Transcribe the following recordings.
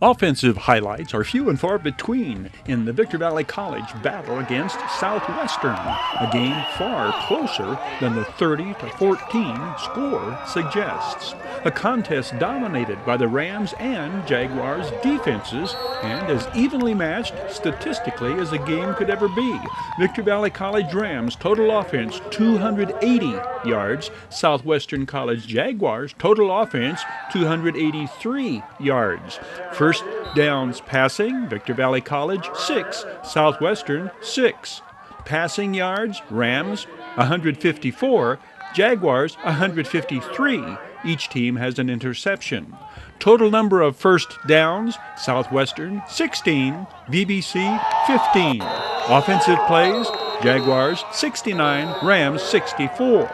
Offensive highlights are few and far between in the Victor Valley College battle against Southwestern, a game far closer than the 30-14 score suggests. A contest dominated by the Rams and Jaguars defenses and as evenly matched statistically as a game could ever be. Victor Valley College Rams total offense 280 yards, Southwestern College Jaguars total offense 283 yards. First downs passing, Victor Valley College 6, Southwestern 6. Passing yards, Rams 154, Jaguars 153. Each team has an interception. Total number of first downs, Southwestern 16, VBC 15. Offensive plays, Jaguars 69, Rams 64.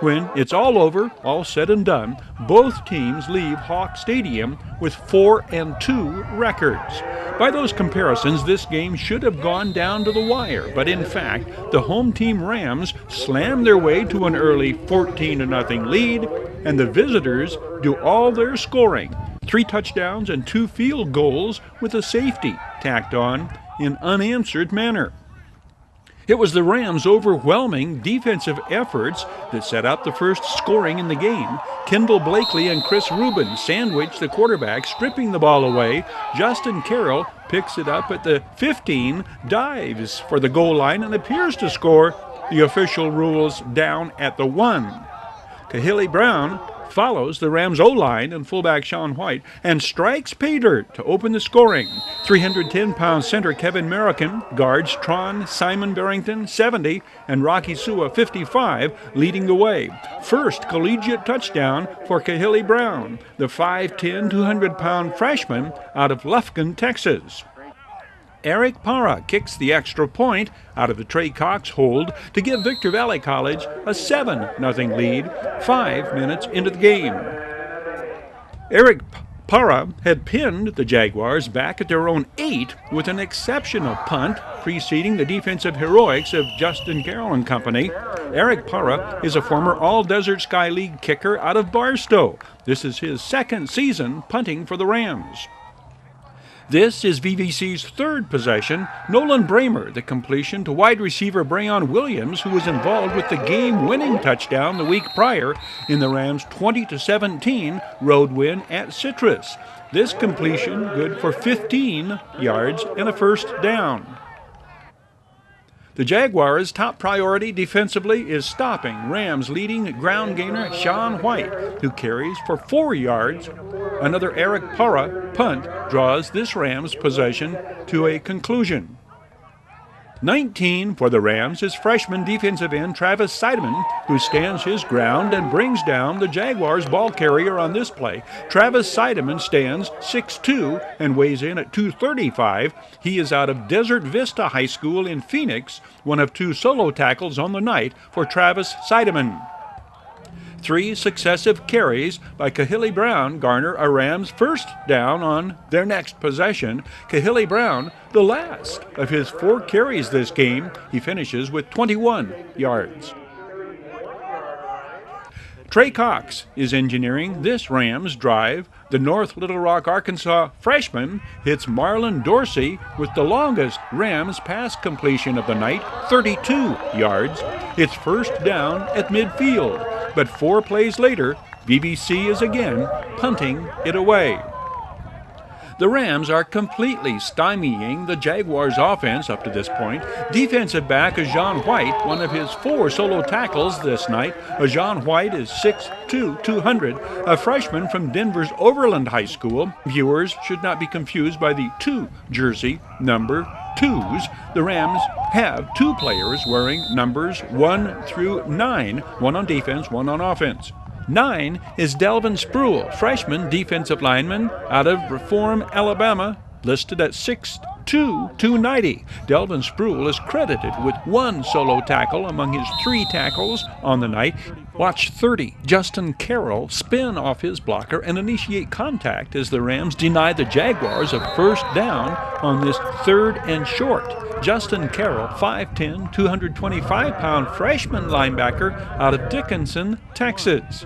When it's all over, all said and done, both teams leave Hawk Stadium with 4-2 records. By those comparisons, this game should have gone down to the wire, but in fact, the home team Rams slammed their way to an early 14-0 lead, and the visitors do all their scoring. 3 touchdowns and 2 field goals with a safety tacked on in unanswered manner. It was the Rams' overwhelming defensive efforts that set up the first scoring in the game. Kendall Blakely and Chris Rubin sandwiched the quarterback, stripping the ball away. Justin Carroll picks it up at the 15, dives for the goal line, and appears to score. The official rules down at the 1. Kahili Brown follows the Rams' O-line and fullback Sean White and strikes pay dirt to open the scoring. 310-pound center Kevin Merrican guards Tron Simon Barrington 70 and Rocky Sua 55 leading the way. First collegiate touchdown for Kahili Brown, the 5'10", 200-pound freshman out of Lufkin, Texas. Eric Parra kicks the extra point out of the Trey Cox hold to give Victor Valley College a 7-0 lead 5 minutes into the game. Eric Parra had pinned the Jaguars back at their own 8 with an exceptional punt preceding the defensive heroics of Justin Carroll and company. Eric Parra is a former All-Desert Sky League kicker out of Barstow. This is his second season punting for the Rams. This is VVC's third possession. Nolan Bramer, the completion to wide receiver Brayon Williams, who was involved with the game-winning touchdown the week prior in the Rams' 20-17 road win at Citrus. This completion good for 15 yards and a first down. The Jaguars' top priority defensively is stopping Rams' leading ground gainer Sean White, who carries for 4 yards. Another Eric Parra punt draws this Rams possession to a conclusion. 19 for the Rams is freshman defensive end Travis Seidemann, who stands his ground and brings down the Jaguars ball carrier on this play. Travis Seidemann stands 6'2" and weighs in at 235. He is out of Desert Vista High School in Phoenix, one of 2 solo tackles on the night for Travis Seidemann. 3 successive carries by Kahili Brown garner a Rams first down on their next possession. Kahili Brown, the last of his 4 carries this game, he finishes with 21 yards. Trey Cox is engineering this Rams drive. The North Little Rock, Arkansas freshman hits Marlon Dorsey with the longest Rams pass completion of the night, 32 yards. It's first down at midfield. But 4 plays later, VBC is again punting it away. The Rams are completely stymieing the Jaguars' offense up to this point. Defensive back Ajan White, one of his 4 solo tackles this night. Ajan White is 6'2", 200, a freshman from Denver's Overland High School. Viewers should not be confused by the 2 jersey number 2s. The Rams have 2 players wearing numbers 1 through 9, one on defense, one on offense. 9 is Delvin Spruill, freshman defensive lineman out of Reform, Alabama, listed at 6'2", 290. Delvin Spruill is credited with 1 solo tackle among his 3 tackles on the night. Watch 30, Justin Carroll, spin off his blocker and initiate contact as the Rams deny the Jaguars a first down on this 3rd and short. Justin Carroll, 5'10", 225-pound freshman linebacker out of Dickinson, Texas.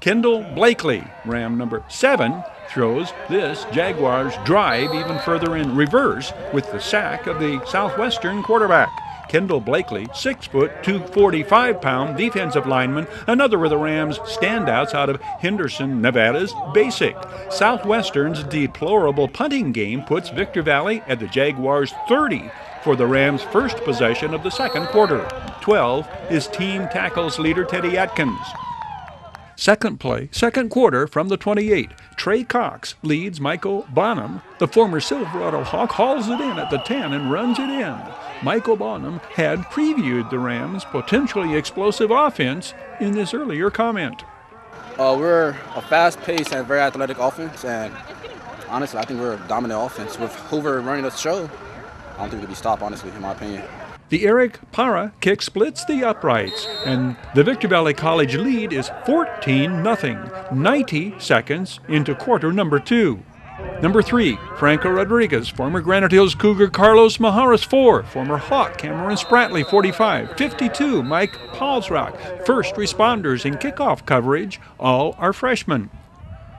Kendall Blakely, Ram number 7, throws this Jaguars drive even further in reverse with the sack of the Southwestern quarterback. Kendall Blakely, 6 foot, 245-pound defensive lineman, another of the Rams' standouts out of Henderson, Nevada's Basic. Southwestern's deplorable punting game puts Victor Valley at the Jaguars' 30 for the Rams' first possession of the second quarter. 12 is team tackles leader Teddy Atkins. Second play, second quarter from the 28. Trey Cox leads Michael Bonam. The former Silverado Hawk hauls it in at the 10 and runs it in. Michael Bonam had previewed the Rams' potentially explosive offense in this earlier comment. We're a fast-paced and very athletic offense, and honestly, I think we're a dominant offense. With Hoover running the show, I don't think we can be stopped, honestly, in my opinion. The Eric Parra kick splits the uprights, and the Victor Valley College lead is 14-0, 90 seconds into quarter number 2. Number 3, Franco Rodriguez, former Granite Hills Cougar Carlos Maharis 4, former Hawk Cameron Spratley 45, 52, Mike Paulsrock. First responders in kickoff coverage, all are freshmen.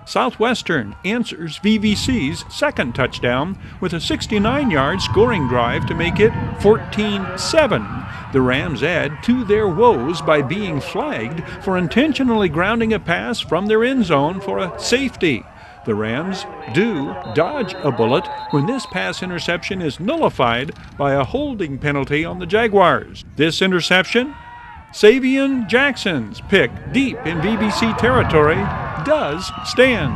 Southwestern answers VVC's second touchdown with a 69-yard scoring drive to make it 14-7. The Rams add to their woes by being flagged for intentionally grounding a pass from their end zone for a safety. The Rams do dodge a bullet when this pass interception is nullified by a holding penalty on the Jaguars. This interception, Savion Jackson's pick deep in VBC territory, does stand.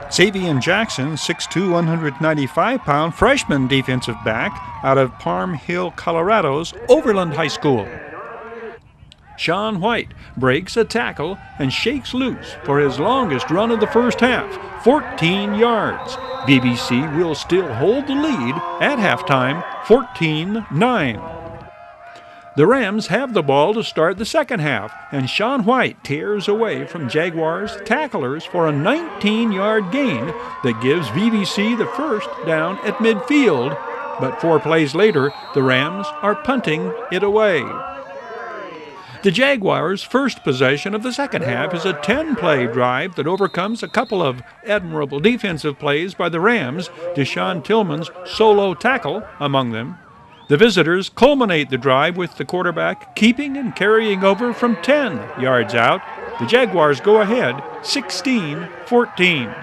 Savion Jackson, 6'2", 195-pound freshman defensive back out of Palm Hill, Colorado's Overland High School. Sean White breaks a tackle and shakes loose for his longest run of the first half, 14 yards. VBC will still hold the lead at halftime, 14-9. The Rams have the ball to start the second half, and Sean White tears away from Jaguars tacklers for a 19-yard gain that gives VBC the first down at midfield. But 4 plays later, the Rams are punting it away. The Jaguars' first possession of the second half is a 10-play drive that overcomes a couple of admirable defensive plays by the Rams, Deshaun Tillman's solo tackle among them. The visitors culminate the drive with the quarterback keeping and carrying over from 10 yards out. The Jaguars go ahead 16-14.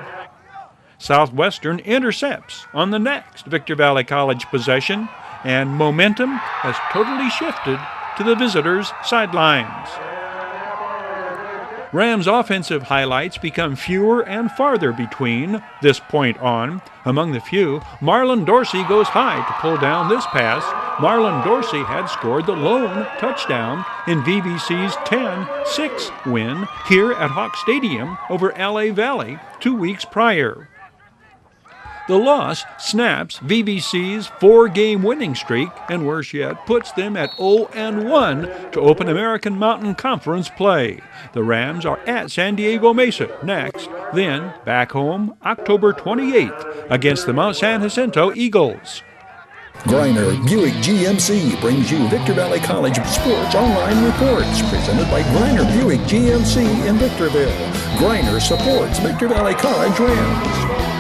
Southwestern intercepts on the next Victor Valley College possession, and momentum has totally shifted to the visitors' sidelines. Rams' offensive highlights become fewer and farther between this point on. Among the few, Marlon Dorsey goes high to pull down this pass. Marlon Dorsey had scored the lone touchdown in VBC's 10-6 win here at Hawk Stadium over LA Valley 2 weeks prior. The loss snaps VBC's 4-game winning streak, and worse yet, puts them at 0-1 to open American Mountain Conference play. The Rams are at San Diego Mesa next, then back home October 28th against the Mount San Jacinto Eagles. Greiner Buick GMC brings you Victor Valley College Sports Online Reports, presented by Greiner Buick GMC in Victorville. Greiner supports Victor Valley College Rams.